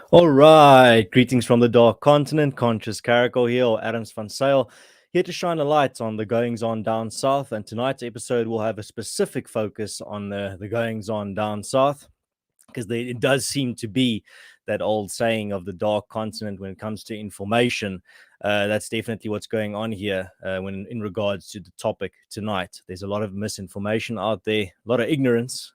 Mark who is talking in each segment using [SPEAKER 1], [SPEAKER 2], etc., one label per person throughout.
[SPEAKER 1] All right, greetings from the Dark Continent. Conscious Caracal here, or Adams van Sale, here to shine a light on the goings on down south. And tonight's episode will have a specific focus on the goings on down south, because it does seem to be that old saying of the Dark Continent when it comes to information. That's definitely what's going on here when in regards to the topic tonight. There's a lot of misinformation out there, a lot of ignorance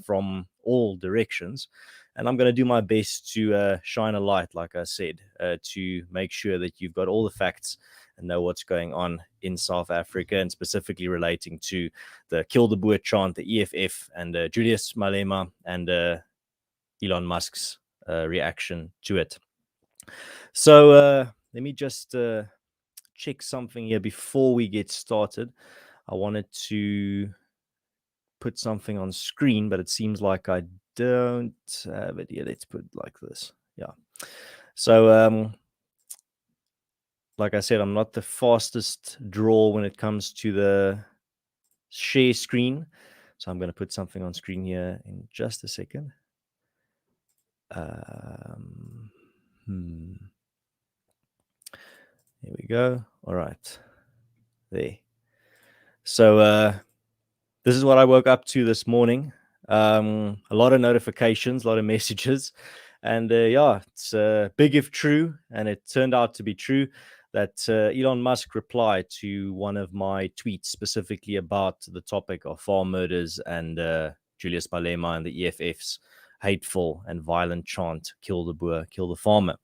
[SPEAKER 1] from all directions. And I'm going to do my best to shine a light, like I said, to make sure that you've got all the facts and know what's going on in South Africa, and specifically relating to the Kill the Boer chant, the EFF, and Julius Malema, and Elon Musk's reaction to it. So let me just check something here before we get started. I wanted to put something on screen, but it seems like I don't have it here. Let's put it like this. Yeah. So like I said, I'm not the fastest draw when it comes to the share screen. So I'm going to put something on screen here in just a second. Here we go. All right. There. So this is what I woke up to this morning. A lot of notifications, a lot of messages. And yeah, it's big if true. And it turned out to be true that Elon Musk replied to one of my tweets specifically about the topic of farm murders and Julius Malema and the EFF's hateful and violent chant, kill the Boer, kill the farmer.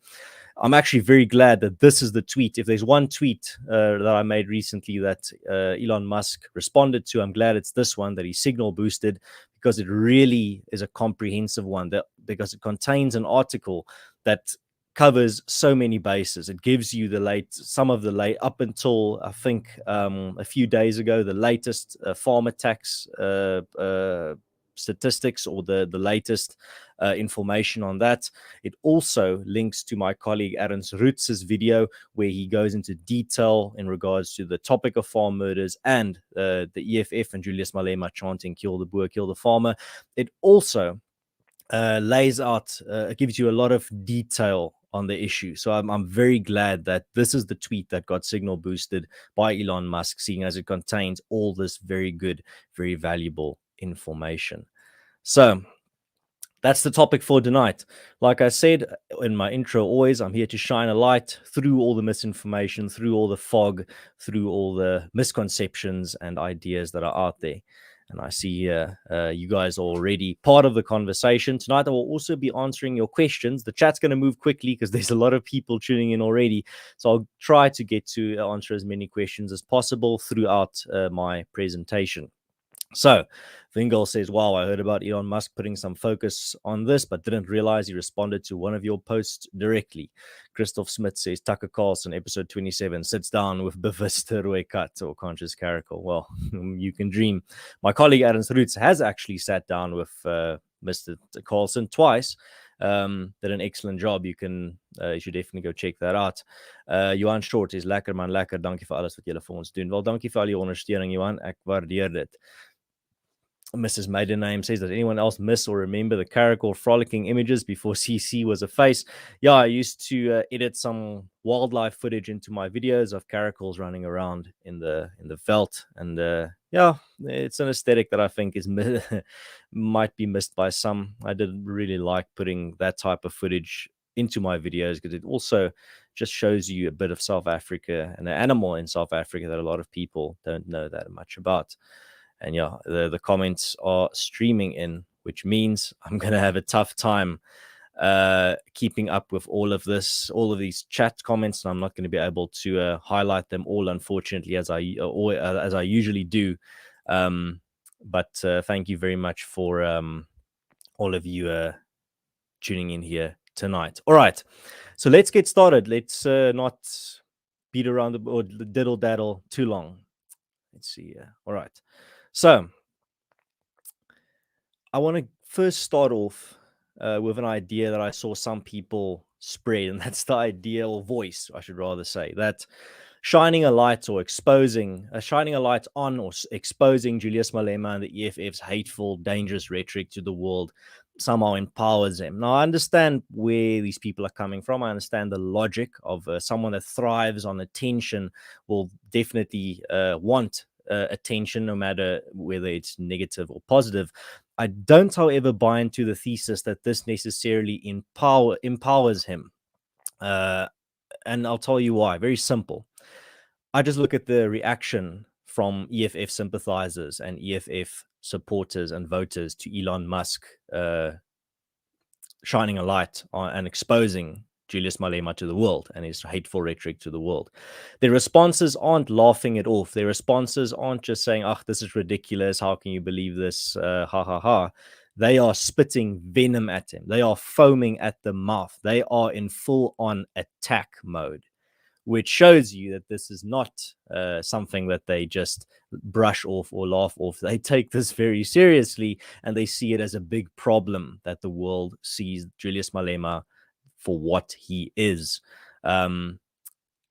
[SPEAKER 1] I'm actually very glad that this is the tweet. If there's one tweet that I made recently that Elon Musk responded to, I'm glad it's this one that he signal boosted, because it really is a comprehensive one, because it contains an article that covers so many bases. It gives you some of the late up until I think a few days ago, the latest farm attacks statistics, or the latest information on that. It also links to my colleague Aaron Rutz's video, where he goes into detail in regards to the topic of farm murders and the EFF and Julius Malema chanting kill the Boer, kill the farmer. It also lays out, gives you a lot of detail on the issue. So I'm very glad that this is the tweet that got signal boosted by Elon Musk, seeing as it contains all this very good, very valuable information. So that's the topic for tonight. Like I said in my intro, always, I'm here to shine a light through all the misinformation, through all the fog, through all the misconceptions and ideas that are out there. And I see you guys are already part of the conversation. Tonight, I will also be answering your questions. The chat's going to move quickly because there's a lot of people tuning in already. So I'll try to get to answer as many questions as possible throughout my presentation. So, Vingel says, wow, I heard about Elon Musk putting some focus on this, but didn't realize he responded to one of your posts directly. Christoph Smith says, Tucker Carlson, episode 27, sits down with bewuste rooi kat, or conscious caracal. Well, you can dream. My colleague Adam Roots has actually sat down with Mr. Carlson twice. Did an excellent job. You should definitely go check that out. Johan Short is lekker man, lekker. Dankie vir alles wat julle vir ons doen. Wel, dankie vir al die ondersteuning, Johan. Ek waardeer dit. Mrs. Maiden says, does anyone else miss or remember the caracal frolicking images before CC was a face? Yeah, I used to edit some wildlife footage into my videos of caracals running around in the veld, and yeah, it's an aesthetic that I think is might be missed by some. I didn't really like putting that type of footage into my videos because it also just shows you a bit of South Africa and an animal in South Africa that a lot of people don't know that much about. And yeah, the comments are streaming in, which means I'm going to have a tough time keeping up with all of these chat comments. And I'm not going to be able to highlight them all, unfortunately, as I usually do. But thank you very much for all of you tuning in here tonight. All right, so let's get started. Let's not beat around or diddle daddle too long. Let's see. All right. So, I want to first start off with an idea that I saw some people spread, and that's the idea, or voice, I should rather say, that shining a light on or exposing Julius Malema and the EFF's hateful, dangerous rhetoric to the world somehow empowers them. Now, I understand where these people are coming from. I understand the logic of someone that thrives on attention will definitely want attention, no matter whether it's negative or positive. I don't, however, buy into the thesis that this necessarily empowers him. And I'll tell you why. Very simple. I just look at the reaction from EFF sympathizers and EFF supporters and voters to Elon Musk shining a light on and exposing Julius Malema to the world and his hateful rhetoric to the world. Their responses aren't laughing it off. Their responses aren't just saying, "Oh, this is ridiculous. How can you believe this? Ha ha ha." They are spitting venom at him. They are foaming at the mouth. They are in full-on attack mode, which shows you that this is not something that they just brush off or laugh off. They take this very seriously, and they see it as a big problem that the world sees Julius Malema for what he is. And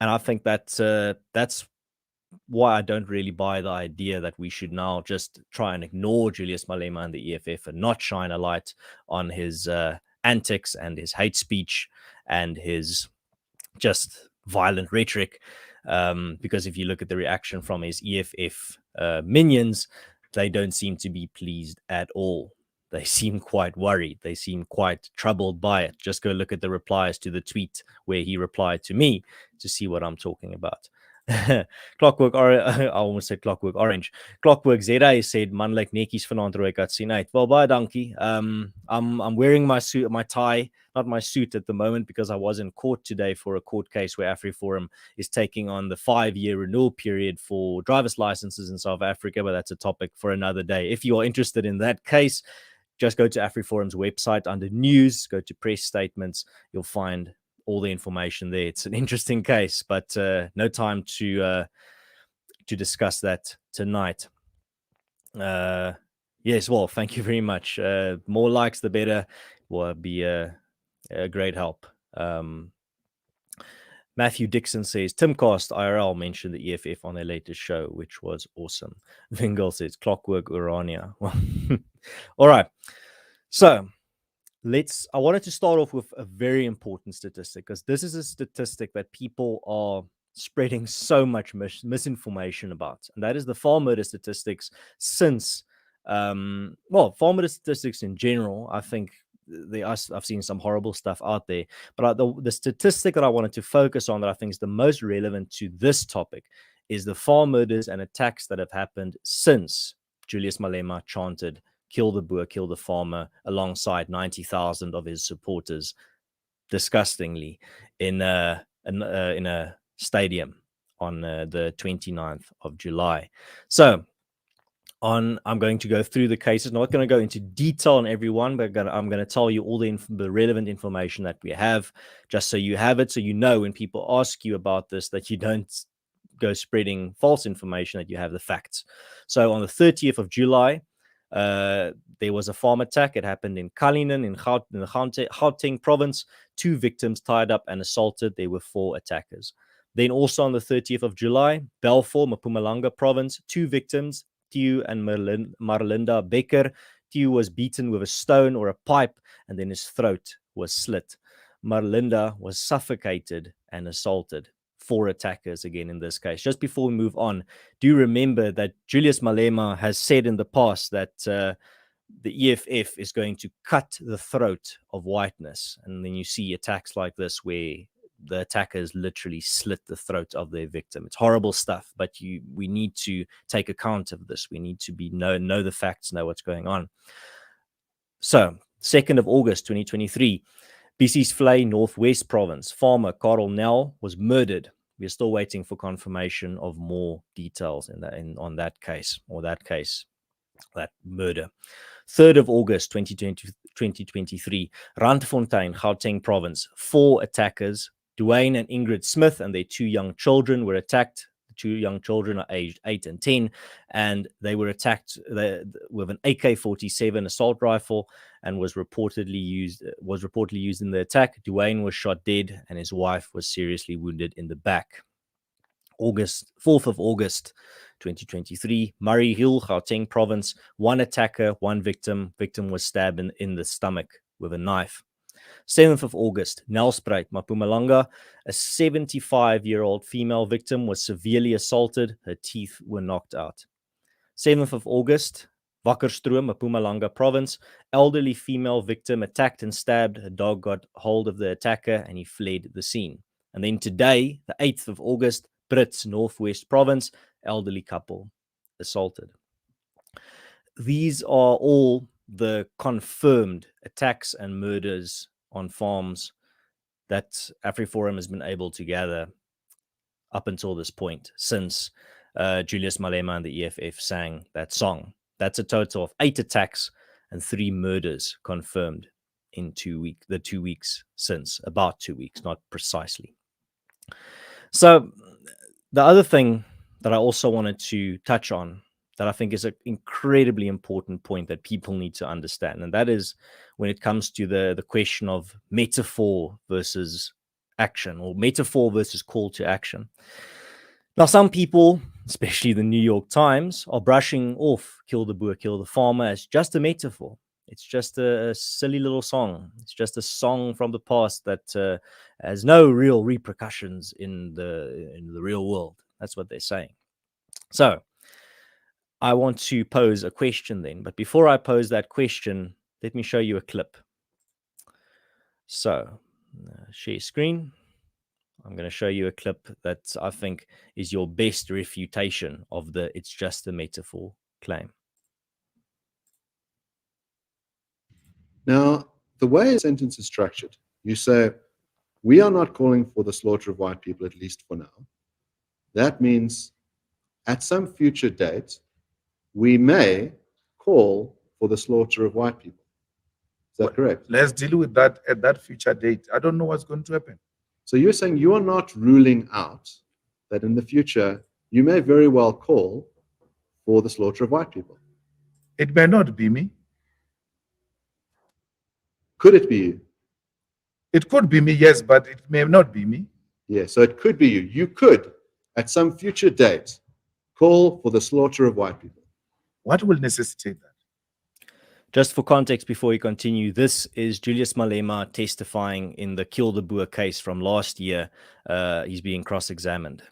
[SPEAKER 1] I think that that's why I don't really buy the idea that we should now just try and ignore Julius Malema and the EFF and not shine a light on his antics and his hate speech and his just violent rhetoric. Because if you look at the reaction from his EFF minions, they don't seem to be pleased at all. They seem quite worried. They seem quite troubled by it. Just go look at the replies to the tweet where he replied to me to see what I'm talking about. Clockwork I almost said Clockwork Orange. Clockwork ZA said, "Man like netjies vanaand rooi kat sien uit." Well, baie dankie. I'm wearing my suit, my tie, not my suit at the moment, because I was in court today for a court case where AfriForum is taking on the 5-year renewal period for driver's licenses in South Africa, but that's a topic for another day. If you are interested in that case, just go to AfriForum's website under news, go to press statements, you'll find all the information there. It's an interesting case, but no time to discuss that tonight. Yes, well, thank you very much. More likes, the better. Will be a great help. Matthew Dixon says, Timcast IRL mentioned the EFF on their latest show, which was awesome. Vingel says, Clockwork Urania. All right. So I wanted to start off with a very important statistic, because this is a statistic that people are spreading so much misinformation about, and that is the farm murder statistics since, farm murder statistics in general. I think I've seen some horrible stuff out there, but the statistic that I wanted to focus on that I think is the most relevant to this topic is the farm murders and attacks that have happened since Julius Malema chanted, "Kill the Boer, kill the farmer," alongside 90,000 of his supporters, disgustingly, in a stadium on the 29th of July. So I'm going to go through the cases. Not going to go into detail on every one, but I'm going to tell you all the relevant information that we have, just so you have it, so you know when people ask you about this that you don't go spreading false information, that you have the facts. So on the 30th of July, there was a farm attack. It happened in Kalinin in the Gauteng province. 2 victims tied up and assaulted. There were 4 attackers. Then also on the 30th of July, Balfour, Mpumalanga province, 2 victims, Theo and Marlinda Becker. Theo was beaten with a stone or a pipe, and then his throat was slit. Marlinda was suffocated and assaulted. 4 attackers again in this case. Just before we move on, do remember that Julius Malema has said in the past that the EFF is going to cut the throat of whiteness. And then you see attacks like this where the attackers literally slit the throat of their victim. It's horrible stuff, but we need to take account of this. We need to know the facts, know what's going on. So 2nd of August 2023, BC's Vlei Northwest Province, farmer Carl Nell was murdered. We're still waiting for confirmation of more details on that case, that murder. 3rd of August 2023, Randfontein, Gauteng Province, 4 attackers, Dwayne and Ingrid Smith, and their 2 young children were attacked. The 2 young children are aged 8 and 10, and they were attacked with an AK-47 assault rifle, and was reportedly used in the attack. Dwayne was shot dead, and his wife was seriously wounded in the back. 4th of August 2023, Murray Hill, Gauteng province, one attacker, one victim. Victim was stabbed in the stomach with a knife. 7th of August, Nelspruit, Mpumalanga, a 75-year-old female victim was severely assaulted. Her teeth were knocked out. 7th of August, Wakkerstroom, Mpumalanga province, elderly female victim attacked and stabbed. A dog got hold of the attacker and he fled the scene. And then today, the 8th of August, Brits, Northwest province, elderly couple assaulted. These are all the confirmed attacks and murders on farms that AfriForum has been able to gather up until this point, since Julius Malema and the EFF sang that song. That's a total of 8 attacks and 3 murders confirmed in the 2 weeks since, about 2 weeks, not precisely. So the other thing that I also wanted to touch on that I think is an incredibly important point that people need to understand, and that is when it comes to the question of metaphor versus action, or metaphor versus call to action. Now, some people, especially the New York Times, are brushing off Kill the Boer, Kill the Farmer as just a metaphor. It's just a silly little song. It's just a song from the past that has no real repercussions in the real world. That's what they're saying. So I want to pose a question then. But before I pose that question, let me show you a clip. So share screen. I'm going to show you a clip that I think is your best refutation of the "it's just a metaphor" claim.
[SPEAKER 2] Now, the way a sentence is structured, you say, we are not calling for the slaughter of white people, at least for now. That means at some future date, we may call for the slaughter of white people. Is that correct?
[SPEAKER 3] Let's deal with that at that future date. I don't know what's going to happen.
[SPEAKER 2] So you're saying you are not ruling out that in the future, you may very well call for the slaughter of white people.
[SPEAKER 3] It may not be me.
[SPEAKER 2] Could it be you?
[SPEAKER 3] It could be me, yes, but it may not be me.
[SPEAKER 2] Yeah, so it could be you. You could, at some future date, call for the slaughter of white people.
[SPEAKER 3] What will necessitate that?
[SPEAKER 1] Just for context, before we continue, this is Julius Malema testifying in the Kill the Boer case from last year. He's being cross-examined.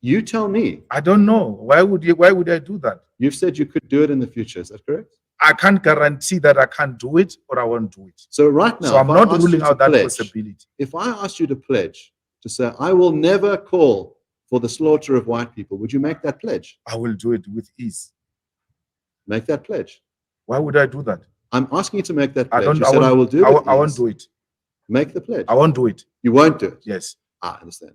[SPEAKER 2] You tell me.
[SPEAKER 3] I don't know. Why would I do that?
[SPEAKER 2] You've said you could do it in the future. Is that correct?
[SPEAKER 3] I can't guarantee that I can't do it or I won't do it.
[SPEAKER 2] So right now,
[SPEAKER 3] so I'm not ruling out that possibility.
[SPEAKER 2] If I asked you to pledge to say, I will never call for the slaughter of white people, would you make that pledge?
[SPEAKER 3] I will do it with ease.
[SPEAKER 2] Make that pledge.
[SPEAKER 3] Why would I do that?
[SPEAKER 2] I'm asking you to make that pledge.
[SPEAKER 3] I
[SPEAKER 2] will do it.
[SPEAKER 3] I won't do it.
[SPEAKER 2] Make the pledge.
[SPEAKER 3] I won't do it.
[SPEAKER 2] You won't do it?
[SPEAKER 3] Yes.
[SPEAKER 2] I understand.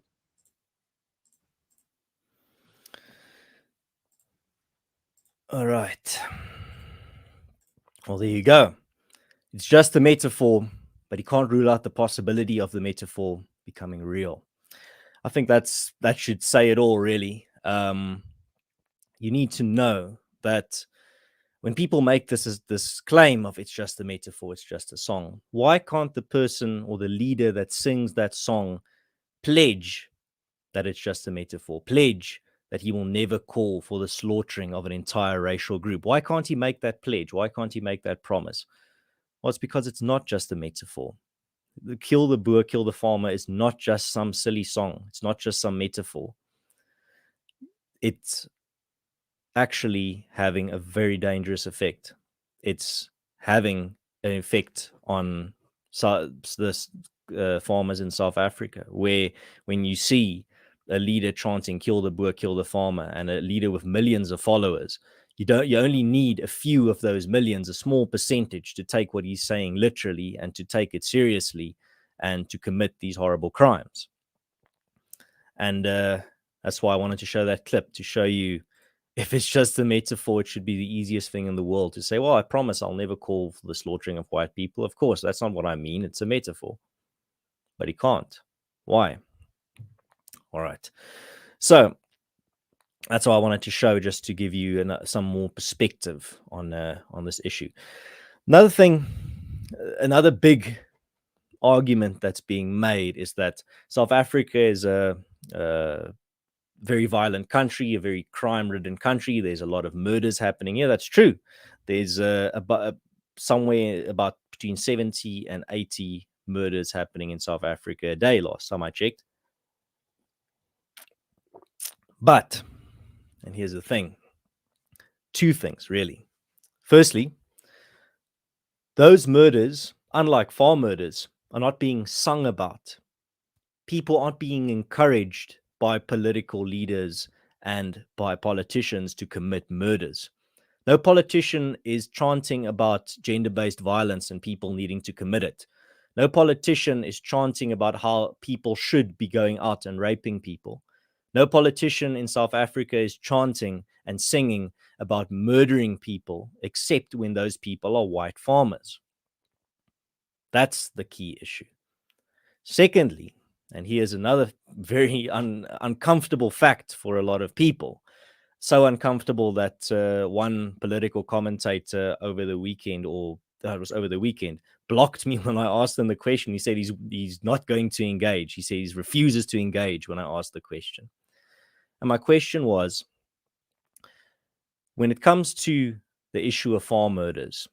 [SPEAKER 1] All right. Well, there you go. It's just a metaphor, but he can't rule out the possibility of the metaphor becoming real. I think that should say it all, really. You need to know that when people make this claim of it's just a metaphor, it's just a song, why can't the person or the leader that sings that song pledge that it's just a metaphor, pledge that he will never call for the slaughtering of an entire racial group? Why can't he make that pledge? Why can't he make that promise? Well, it's because it's not just a metaphor. The Kill the Boer, Kill the Farmer is not just some silly song. It's not just some metaphor. It's actually having a very dangerous effect. It's having an effect on the farmers in South Africa, where when you see a leader chanting "Kill the Boer, kill the farmer," and a leader with millions of followers, you only need a few of those millions, a small percentage, to take what he's saying literally and to take it seriously and to commit these horrible crimes. And that's why I wanted to show that clip, to show you, if it's just a metaphor, it should be the easiest thing in the world to say, well, I promise I'll never call for the slaughtering of white people. Of course, that's not what I mean. It's a metaphor. But he can't. Why? All right. So that's what I wanted to show, just to give you some more perspective on this issue. Another big argument that's being made is that South Africa is very violent country, a very crime-ridden country. There's a lot of murders happening here. That's true. There's somewhere about between 70 and 80 murders happening in South Africa a day last time I checked. But, and here's the thing, two things really. Firstly, those murders, unlike farm murders, are not being sung about. People aren't being encouraged by political leaders and by politicians to commit murders. No politician is chanting about gender-based violence and people needing to commit it. No politician is chanting about how people should be going out and raping people. No politician in South Africa is chanting and singing about murdering people, except when those people are white farmers. That's the key issue. Secondly, and here's another very uncomfortable fact for a lot of people, so uncomfortable that one political commentator over the weekend, or that was over the weekend, blocked me when I asked him the question. He said he's not going to engage. He said he refuses to engage when I asked the question. And my question was, when it comes to the issue of farm murders,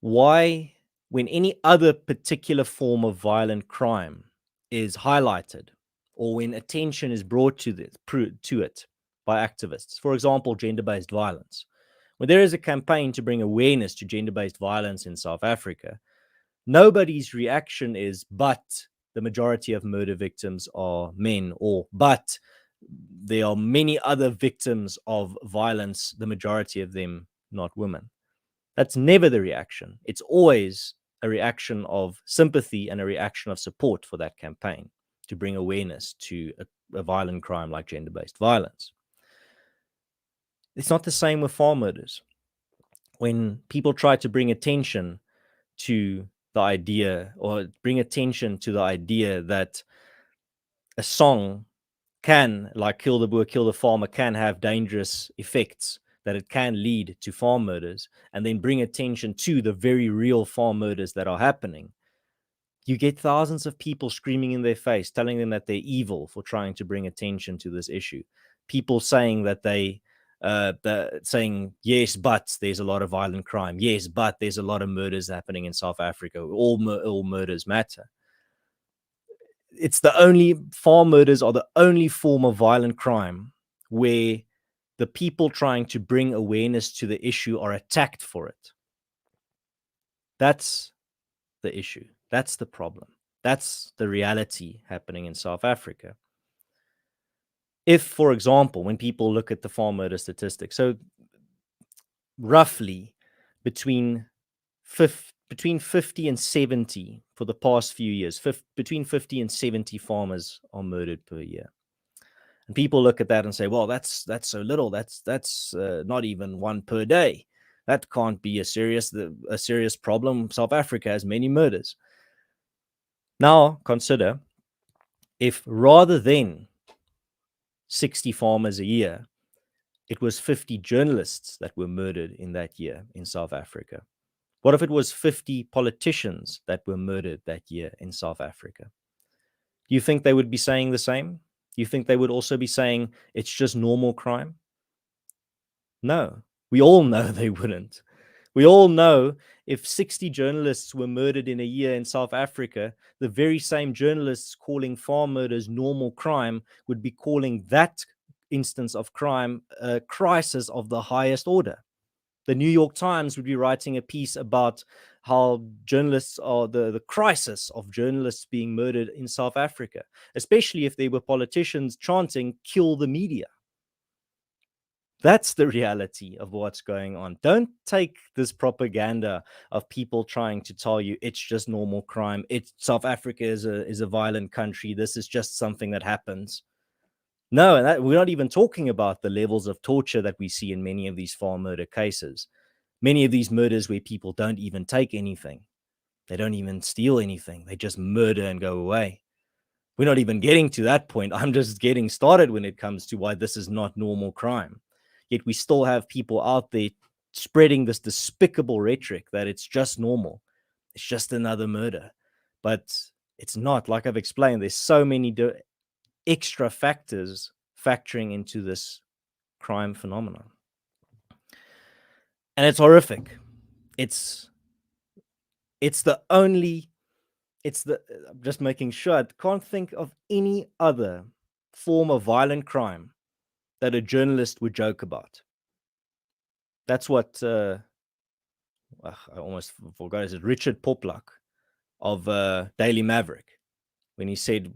[SPEAKER 1] why, when any other particular form of violent crime is highlighted, or when attention is brought to it by activists, for example, gender-based violence, when there is a campaign to bring awareness to gender-based violence in South Africa, nobody's reaction is, but the majority of murder victims are men, or but there are many other victims of violence, the majority of them not women. That's never the reaction. It's always a reaction of sympathy and a reaction of support for that campaign to bring awareness to a violent crime like gender-based violence. It's not the same with farm murders. When people try to bring attention to the idea, or bring attention to the idea that a song can, like Kill the Boer, Kill the Farmer, can have dangerous effects, that it can lead to farm murders, and then bring attention to the very real farm murders that are happening, you get thousands of people screaming in their face, telling them that they're evil for trying to bring attention to this issue. People saying that saying, yes, but there's a lot of violent crime. Yes, but there's a lot of murders happening in South Africa. All murders matter. It's the only, farm murders are the only form of violent crime where the people trying to bring awareness to the issue are attacked for it. That's the issue. That's the problem. That's the reality happening in South Africa. If, for example, when people look at the farm murder statistics, so roughly between 50 and 70 for the past few years, between 50 and 70 farmers are murdered per year. And people look at that and say, well, that's so little. That's not even one per day. That can't be a serious problem. South Africa has many murders. Now consider if rather than 60 farmers a year, it was 50 journalists that were murdered in that year in South Africa. What if it was 50 politicians that were murdered that year in South Africa? Do you think they would be saying the same? Do you think they would also be saying it's just normal crime? No, we all know they wouldn't. We all know if 60 journalists were murdered in a year in South Africa, the very same journalists calling farm murders normal crime would be calling that instance of crime a crisis of the highest order. The New York Times would be writing a piece about how journalists are the crisis of journalists being murdered in South Africa, especially if they were politicians chanting, kill the media. That's the reality of what's going on. Don't take this propaganda of people trying to tell you it's just normal crime. South Africa is a violent country. This is just something that happens. No, and we're not even talking about the levels of torture that we see in many of these farm murder cases. Many of these murders where people don't even take anything. They don't even steal anything. They just murder and go away. We're not even getting to that point. I'm just getting started when it comes to why this is not normal crime. Yet we still have people out there spreading this despicable rhetoric that it's just normal. It's just another murder. But it's not. Like I've explained, there's so many extra factors factoring into this crime phenomenon. And it's horrific. It's the only, I'm just making sure, I can't think of any other form of violent crime that a journalist would joke about. That's what, I almost forgot, is it Richard Poplak of Daily Maverick, when he said,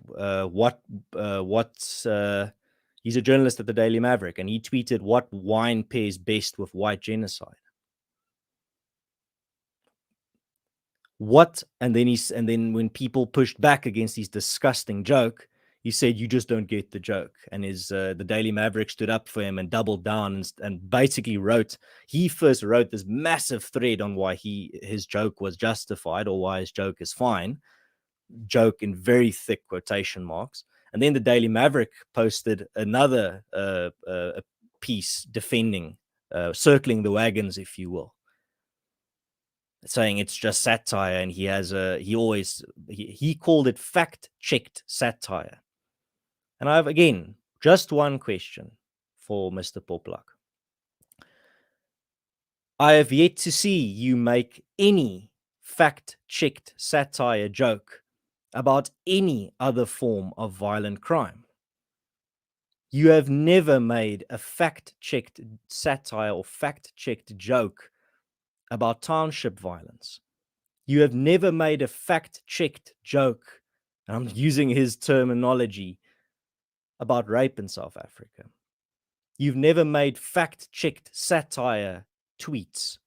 [SPEAKER 1] he's a journalist at the Daily Maverick, and he tweeted, "What wine pairs best with white genocide?" What? And then when people pushed back against his disgusting joke, he said, "You just don't get the joke." And the Daily Maverick stood up for him and doubled down and basically he first wrote this massive thread on why his joke was justified, or why his joke is fine, joke in very thick quotation marks. And then the Daily Maverick posted another piece defending, circling the wagons, if you will, saying it's just satire, and he called it fact-checked satire. And I have, again, just one question for Mr. Poplak. I have yet to see you make any fact-checked satire joke about any other form of violent crime. You have never made a fact-checked satire or fact-checked joke about township violence. You have never made a fact-checked joke, and I'm using his terminology, about rape in South Africa. You've never made fact-checked satire tweets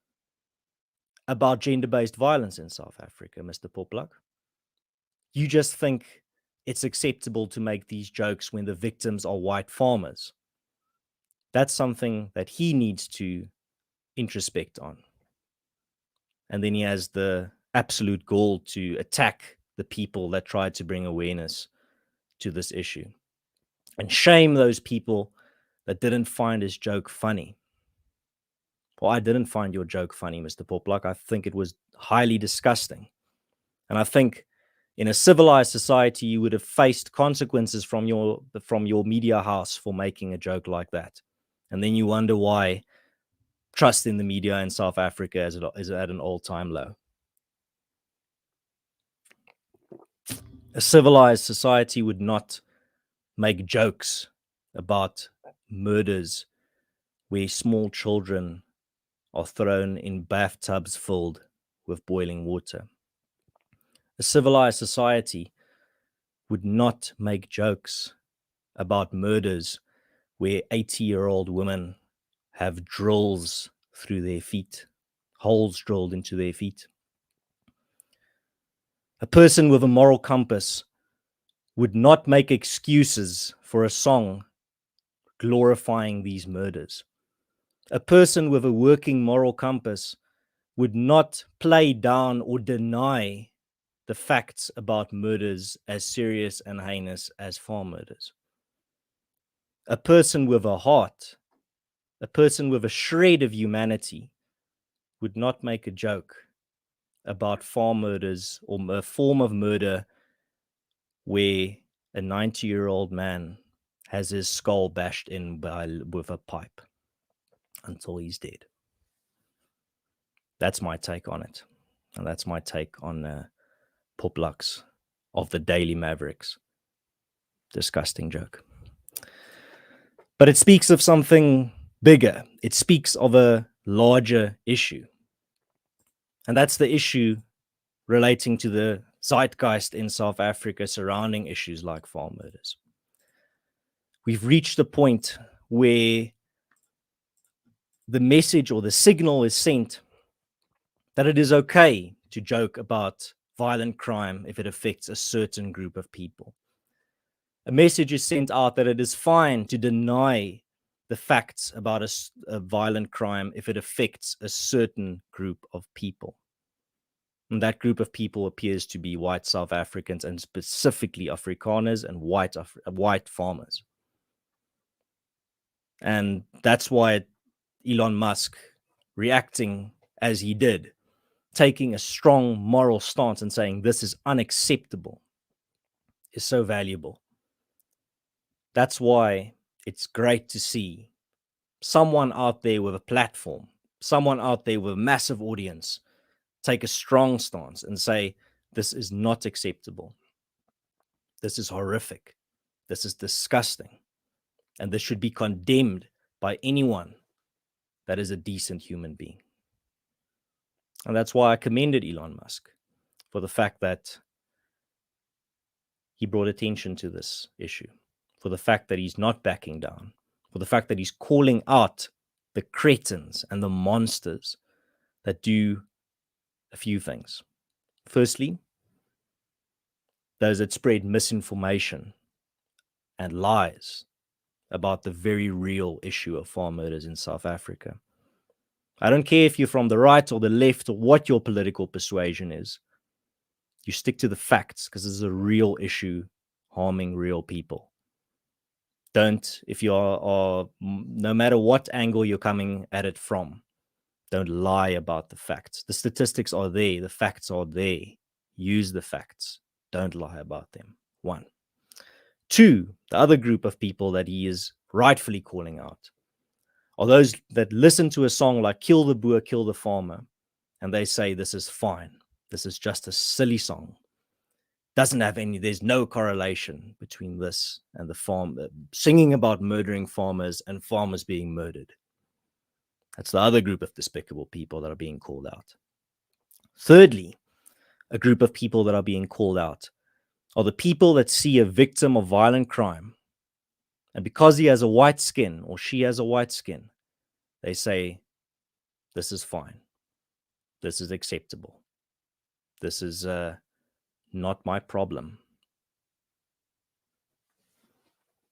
[SPEAKER 1] about gender-based violence in South Africa, Mr. Poplak. You just think it's acceptable to make these jokes when the victims are white farmers. That's something that he needs to introspect on. And then he has the absolute gall to attack the people that tried to bring awareness to this issue, and shame those people that didn't find his joke funny. Well, I didn't find your joke funny, Mr. Poplak. I think it was highly disgusting. And I think in a civilized society, you would have faced consequences from your media house for making a joke like that. And then you wonder why trust in the media in South Africa is at an all-time low. A civilized society would not make jokes about murders where small children are thrown in bathtubs filled with boiling water. A civilized society would not make jokes about murders where 80-year-old women have drills through their feet, holes drilled into their feet. A person with a moral compass would not make excuses for a song glorifying these murders. A person with a working moral compass would not play down or deny the facts about murders as serious and heinous as farm murders. A person with a heart, a person with a shred of humanity, would not make a joke about farm murders or a form of murder where a 90-year-old man has his skull bashed in with a pipe until he's dead. That's my take on it. And that's my take on Poplak's of the Daily Mavericks disgusting joke. But it speaks of something bigger. It speaks of a larger issue. And that's the issue relating to the zeitgeist in South Africa surrounding issues like farm murders. We've reached a point where the message or the signal is sent that it is okay to joke about violent crime if it affects a certain group of people. A message is sent out that it is fine to deny the facts about a violent crime if it affects a certain group of people. And that group of people appears to be white South Africans, and specifically Afrikaners and white farmers. And that's why Elon Musk, reacting as he did, taking a strong moral stance and saying this is unacceptable, is so valuable. That's why it's great to see someone out there with a platform, someone out there with a massive audience, take a strong stance and say, this is not acceptable. This is horrific. This is disgusting. And this should be condemned by anyone that is a decent human being. And that's why I commended Elon Musk for the fact that he brought attention to this issue, for the fact that he's not backing down, for the fact that he's calling out the cretins and the monsters that do a few things. Firstly, those that spread misinformation and lies about the very real issue of farm murders in South Africa. I don't care if you're from the right or the left or what your political persuasion is. You stick to the facts because this is a real issue harming real people. Don't, if you are, no matter what angle you're coming at it from, don't lie about the facts. The statistics are there. The facts are there. Use the facts. Don't lie about them. 1. 2, the other group of people that he is rightfully calling out are those that listen to a song like Kill the Boer, Kill the Farmer, and they say this is fine. This is just a silly song. Doesn't have any, there's no correlation between this and the farm, singing about murdering farmers and farmers being murdered. That's the other group of despicable people that are being called out. Thirdly, a group of people that are being called out are the people that see a victim of violent crime, and because he has a white skin or she has a white skin, they say, this is fine. This is acceptable. This is not my problem.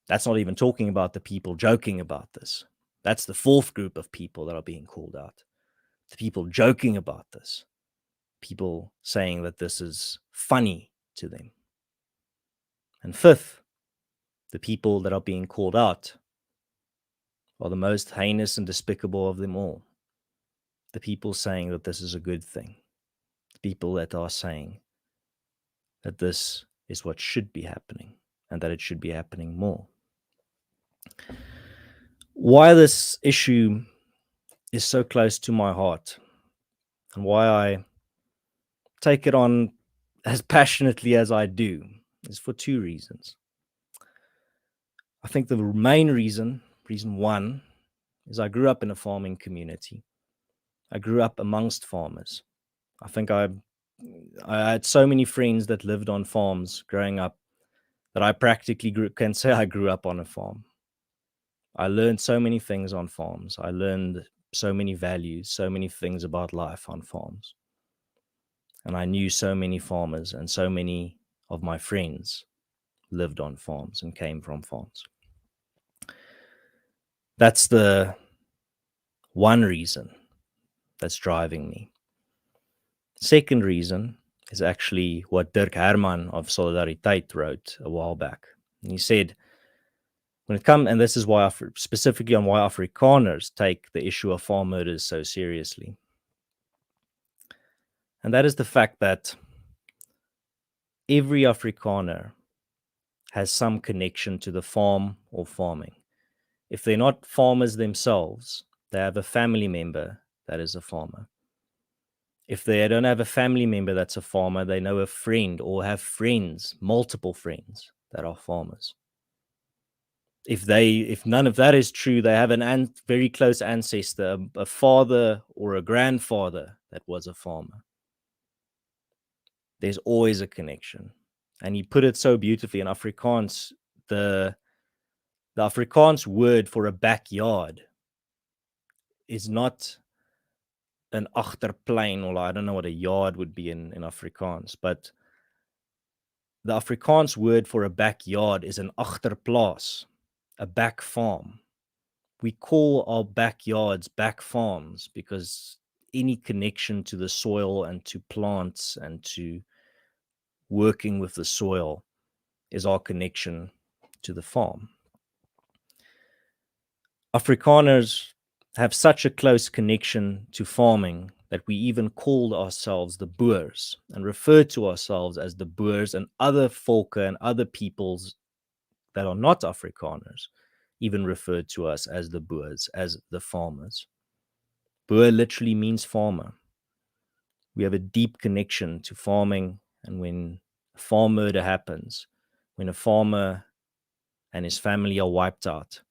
[SPEAKER 1] That's not even talking about the people joking about this. That's the fourth group of people that are being called out. The people joking about this. People saying that this is funny to them. And fifth, the people that are being called out are the most heinous and despicable of them all. The people saying that this is a good thing. The people that are saying that this is what should be happening and that it should be happening more. Why this issue is so close to my heart and why I take it on as passionately as I do is for 2 reasons. I think the main reason one, is I grew up in a farming community. I grew up amongst farmers. I think I had so many friends that lived on farms growing up that I practically can say I grew up on a farm. I learned so many things on farms. I learned so many values, so many things about life on farms. And I knew so many farmers, and so many of my friends lived on farms and came from farms. That's the one reason that's driving me. Second reason is actually what Dirk Herman of Solidariteit wrote a while back. And he said, when it comes, and this is why, specifically on why Afrikaners take the issue of farm murders so seriously. And that is the fact that every Afrikaner has some connection to the farm or farming. If they're not farmers themselves, they have a family member that is a farmer. If they don't have a family member that's a farmer, they know a friend or have friends, multiple friends that are farmers. If none of that is true, they have an very close ancestor, a father or a grandfather that was a farmer. There's always a connection. And he put it so beautifully in Afrikaans. The Afrikaans word for a backyard is not an agterplein, or I don't know what a yard would be in Afrikaans, but the Afrikaans word for a backyard is an agterplaas, a back farm. We call our backyards back farms because any connection to the soil and to plants and to working with the soil is our connection to the farm. Afrikaners have such a close connection to farming that we even called ourselves the Boers and referred to ourselves as the Boers and other volke and other peoples that are not Afrikaners even refer to us as the Boers, as the farmers. Boer literally means farmer. We have a deep connection to farming, and when a farm murder happens, when a farmer and his family are wiped out,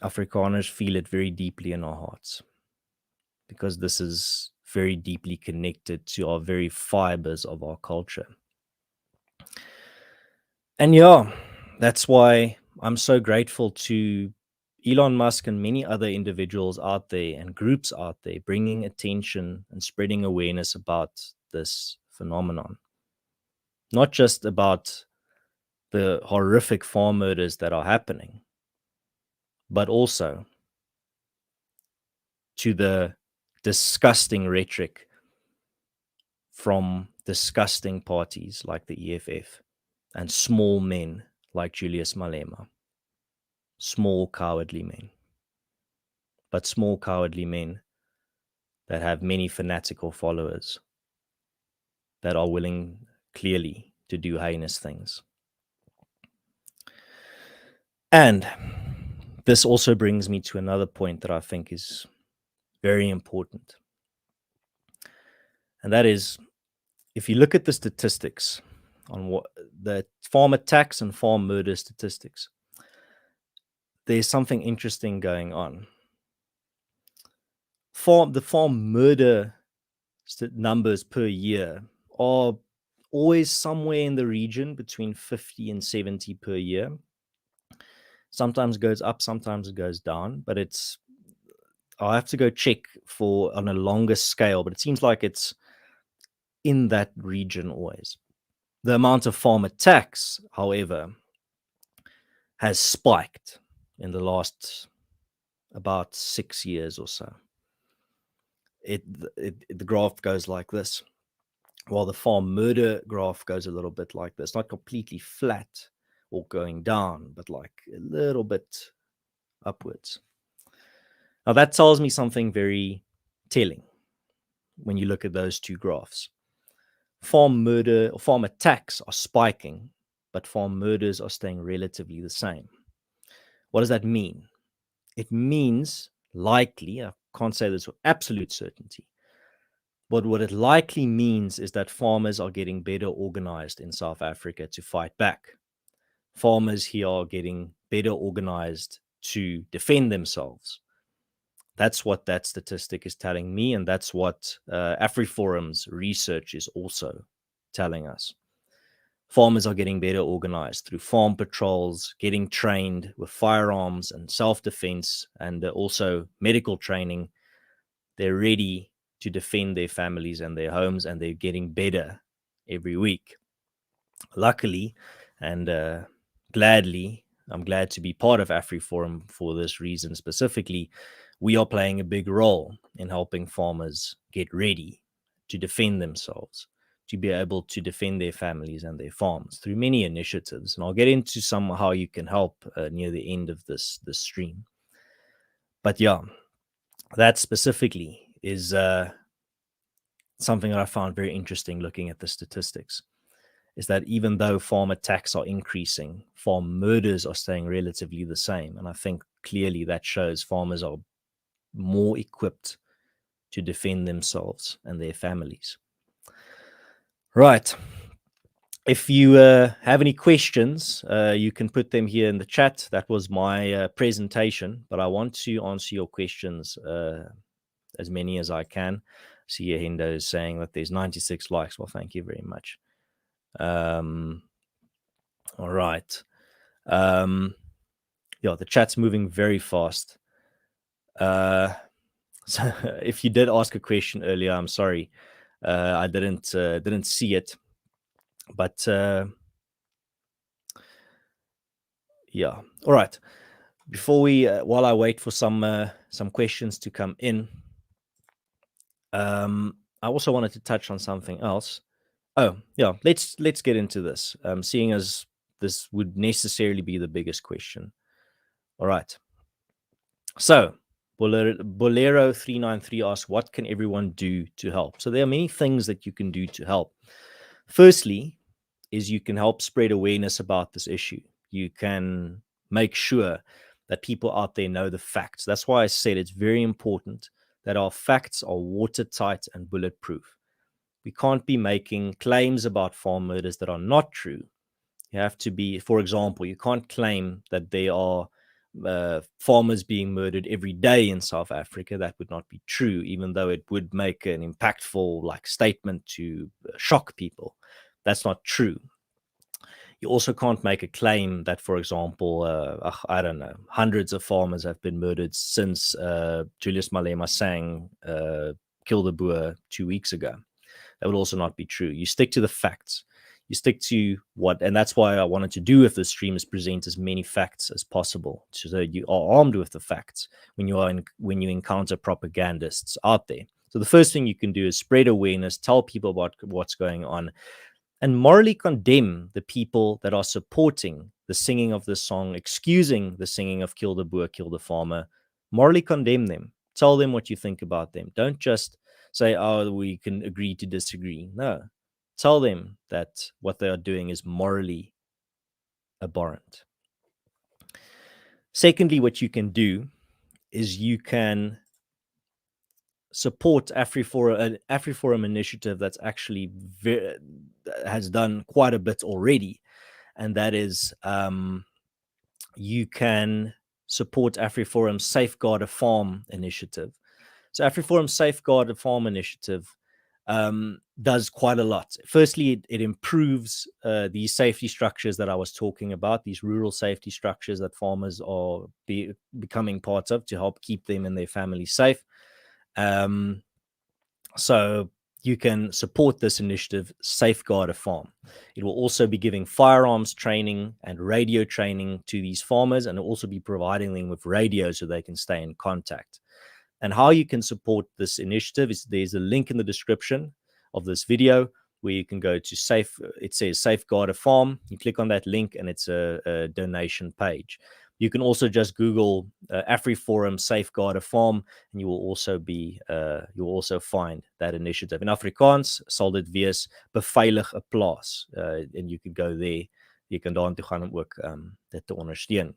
[SPEAKER 1] Afrikaners feel it very deeply in our hearts, because this is very deeply connected to our very fibers of our culture. And yeah, that's why I'm so grateful to Elon Musk and many other individuals out there and groups out there bringing attention and spreading awareness about this phenomenon. Not just about the horrific farm murders that are happening, but also to the disgusting rhetoric from disgusting parties like the EFF and small men like Julius Malema. Small, cowardly men. But small, cowardly men that have many fanatical followers that are willing, clearly, to do heinous things. And this also brings me to another point that I think is very important. And that is, if you look at the statistics on what the farm attacks and farm murder statistics, there's something interesting going on. The farm murder numbers per year are always somewhere in the region between 50 and 70 per year. Sometimes it goes up, sometimes it goes down, but I'll have to go check for on a longer scale, but it seems like it's in that region always. The amount of farm attacks, however, has spiked in the last about 6 years or so. The graph goes like this, while the farm murder graph goes a little bit like this, not completely flat or going down, but like a little bit upwards. Now that tells me something very telling when you look at those two graphs. Farm murder or farm attacks are spiking, but farm murders are staying relatively the same. What does that mean? It means likely, I can't say this with absolute certainty, but what it likely means is that farmers are getting better organized in South Africa to fight back. Farmers here are getting better organized to defend themselves. That's what that statistic is telling me, and that's what AfriForum's research is also telling us. Farmers are getting better organized through farm patrols, getting trained with firearms and self-defense, and also medical training. They're ready to defend their families and their homes, and they're getting better every week. Luckily, and gladly, I'm glad to be part of AfriForum for this reason specifically. We are playing a big role in helping farmers get ready to defend themselves, to be able to defend their families and their farms through many initiatives. And I'll get into some how you can help near the end of this stream. But yeah, that specifically is something that I found very interesting looking at the statistics, is that even though farm attacks are increasing, farm murders are staying relatively the same. And I think clearly that shows farmers are more equipped to defend themselves and their families. Right. If you have any questions, you can put them here in the chat. That was my presentation, but I want to answer your questions, as many as I can. See, Hendo is saying that there's 96 likes. Well, thank you very much. All right. Yeah, the chat's moving very fast. So if you did ask a question earlier, I'm sorry. I didn't see it. But yeah. All right. Before we while I wait for some questions to come in, I also wanted to touch on something else. Oh, yeah, let's get into this, seeing as this would necessarily be the biggest question. All right. So, Bolero393 asks, what can everyone do to help? So there are many things that you can do to help. Firstly, is you can help spread awareness about this issue. You can make sure that people out there know the facts. That's why I said it's very important that our facts are watertight and bulletproof. We can't be making claims about farm murders that are not true. You have to be, for example, you can't claim that there are farmers being murdered every day in South Africa. That would not be true, even though it would make an impactful statement to shock people. That's not true. You also can't make a claim that, for example, I don't know, hundreds of farmers have been murdered since Julius Malema sang Kill the Boer 2 weeks ago. That would also not be true. You stick to the facts. You stick to what, and that's why I wanted to do with the stream, is present as many facts as possible, so you are armed with the facts when you encounter propagandists out there. So the first thing you can do is spread awareness, tell people about what's going on, and morally condemn the people that are supporting the singing of this song, excusing the singing of Kill the Boer, Kill the Farmer. Morally condemn them. Tell them what you think about them. Don't just say, oh, we can agree to disagree. No. Tell them that what they are doing is morally abhorrent. Secondly, what you can do is you can support AfriForum, an AfriForum initiative that's actually has done quite a bit already, and that is you can support AfriForum's Safeguard a Farm initiative. So AfriForum's Safeguard a Farm initiative does quite a lot. Firstly, it improves these safety structures that I was talking about, these rural safety structures that farmers are becoming part of to help keep them and their families safe. So you can support this initiative, Safeguard a Farm. It will also be giving firearms training and radio training to these farmers, and it will also be providing them with radio so they can stay in contact. And how you can support this initiative is there's a link in the description of this video where you can go to it says Safeguard a Farm. You click on that link and it's a donation page. You can also just Google AfriForum Safeguard a Farm, and you will also find that initiative. In Afrikaans sal dit wees beveilig 'n plaas, and you can go there. Jy kan daartoe gaan om ook dit te ondersteun.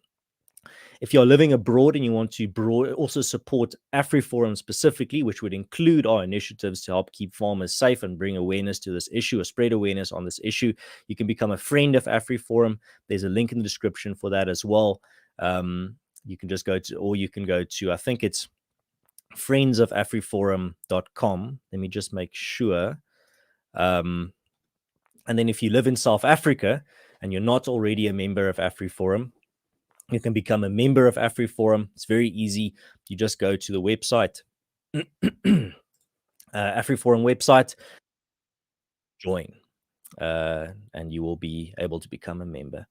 [SPEAKER 1] If you're living abroad and you want to also support AfriForum specifically, which would include our initiatives to help keep farmers safe and bring awareness to this issue or spread awareness on this issue, you can become a friend of AfriForum. There's a link in the description for that as well. You can just go to, I think it's friendsofafriforum.com. Let me just make sure. And then if you live in South Africa and you're not already a member of AfriForum, you can become a member of AfriForum. It's very easy. You just go to the website, AfriForum website, join, and you will be able to become a member.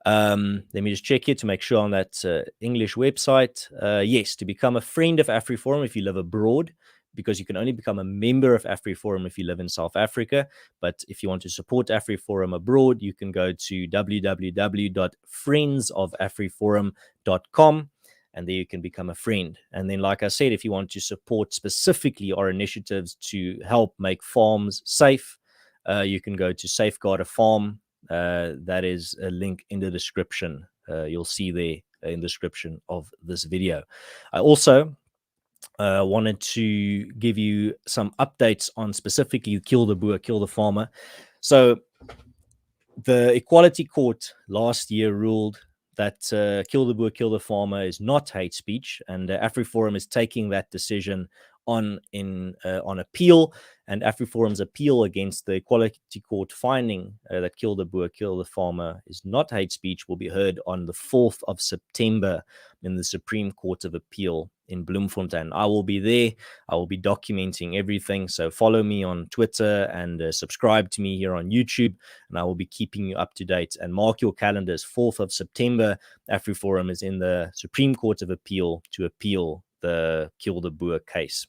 [SPEAKER 1] Let me just check here to make sure on that English website. Yes, to become a friend of AfriForum if you live abroad, because you can only become a member of AfriForum if you live in South Africa. But if you want to support AfriForum abroad, you can go to www.friendsofafriforum.com, and there you can become a friend. And then, like I said, if you want to support specifically our initiatives to help make farms safe, you can go to Safeguard a Farm. That is a link in the description. You'll see there in the description of this video. I also wanted to give you some updates on specifically Kill the Boer, Kill the Farmer. So the Equality Court last year ruled that Kill the Boer, Kill the Farmer is not hate speech, and AfriForum is taking that decision on appeal, and AfriForum's appeal against the Equality Court finding that Kill the Boer, Kill the Farmer is not hate speech will be heard on the 4th of September in the Supreme Court of Appeal in Bloemfontein. I will be there. I will be documenting everything. So follow me on Twitter and subscribe to me here on YouTube, and I will be keeping you up to date. And mark your calendars, 4th of September, AfriForum is in the Supreme Court of Appeal to appeal the Kill the Boer case.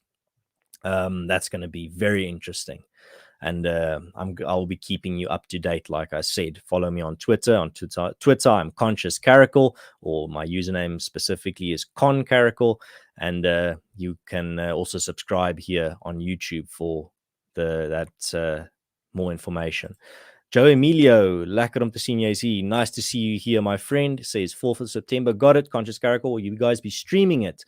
[SPEAKER 1] That's going to be very interesting. And I'll be keeping you up to date. Like I said, follow me on Twitter. On Twitter, I'm Conscious Caracal, or my username specifically is Con Caracal. And you can also subscribe here on YouTube for that more information. Joe Emilio, lekker om te sien jy is hier. Nice to see you here, my friend. Says 4th of September. Got it. Conscious Caracal. Will you guys be streaming it?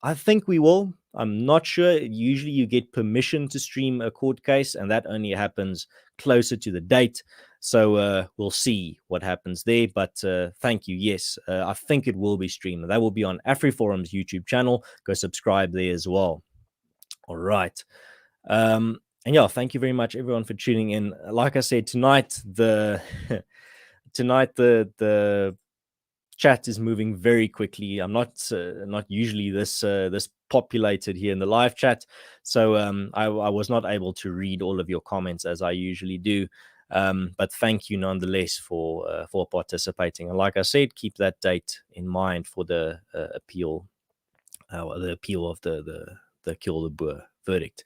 [SPEAKER 1] I think we will. I'm not sure. Usually you get permission to stream a court case, and that only happens closer to the date. So we'll see what happens there. But thank you. Yes, I think it will be streamed. That will be on AfriForum's YouTube channel. Go subscribe there as well. All right. And yeah, thank you very much, everyone, for tuning in. Like I said, tonight the chat is moving very quickly. I'm not usually this populated here in the live chat, so I was not able to read all of your comments as I usually do. But thank you nonetheless for participating. And like I said, keep that date in mind for the appeal of the Kill the Boer verdict.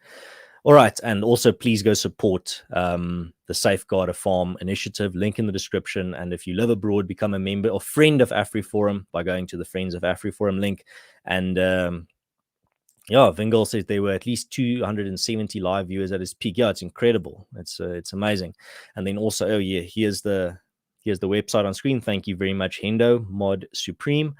[SPEAKER 1] All right, and also please go support the Safeguard a Farm initiative, link in the description. And if you live abroad, become a member or friend of AfriForum by going to the Friends of AfriForum link. And yeah, Vingol says there were at least 270 live viewers at his peak. Yeah, it's incredible. It's amazing. And then also, oh yeah, here's the website on screen. Thank you very much, Hendo Mod Supreme.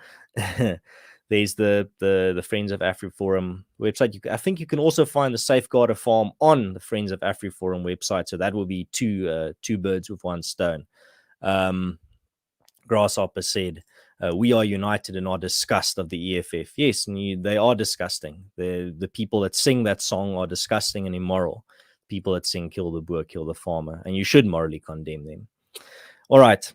[SPEAKER 1] There's the Friends of AfriForum website. I think you can also find the Safeguard a Farm on the Friends of AfriForum website. So that will be two birds with one stone. Grasshopper said, we are united and are disgust of the EFF. Yes, and they are disgusting. The people that sing that song are disgusting and immoral. People that sing Kill the Boer, Kill the Farmer. And you should morally condemn them. All right.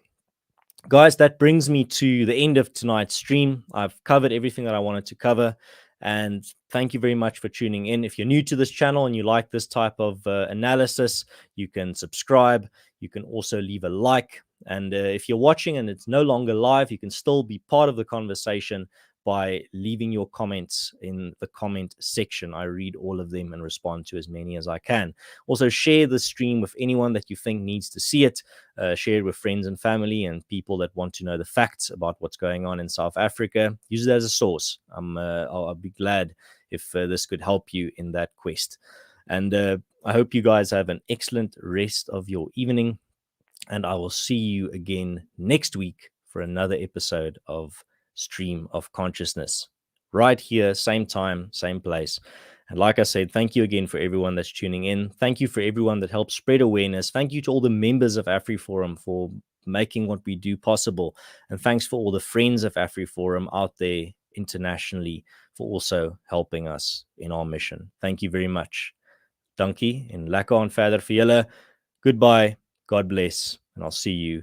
[SPEAKER 1] Guys, that brings me to the end of tonight's stream. I've covered everything that I wanted to cover. And thank you very much for tuning in. If you're new to this channel and you like this type of analysis, you can subscribe. You can also leave a like. And if you're watching and it's no longer live, you can still be part of the conversation by leaving your comments in the comment section. I read all of them and respond to as many as I can. Also, share the stream with anyone that you think needs to see it. Share it with friends and family and people that want to know the facts about what's going on in South Africa. Use it as a source. I'll be glad if this could help you in that quest. And I hope you guys have an excellent rest of your evening. And I will see you again next week for another episode of Stream of Consciousness, right here, same time, same place. And like I said, thank you again for everyone that's tuning in. Thank you for everyone that helps spread awareness. Thank you to all the members of AfriForum for making what we do possible. And thanks for all the friends of AfriForum out there internationally for also helping us in our mission. Thank you very much. Dankie en lekker aan verder vir julle. Goodbye, God bless, and I'll see you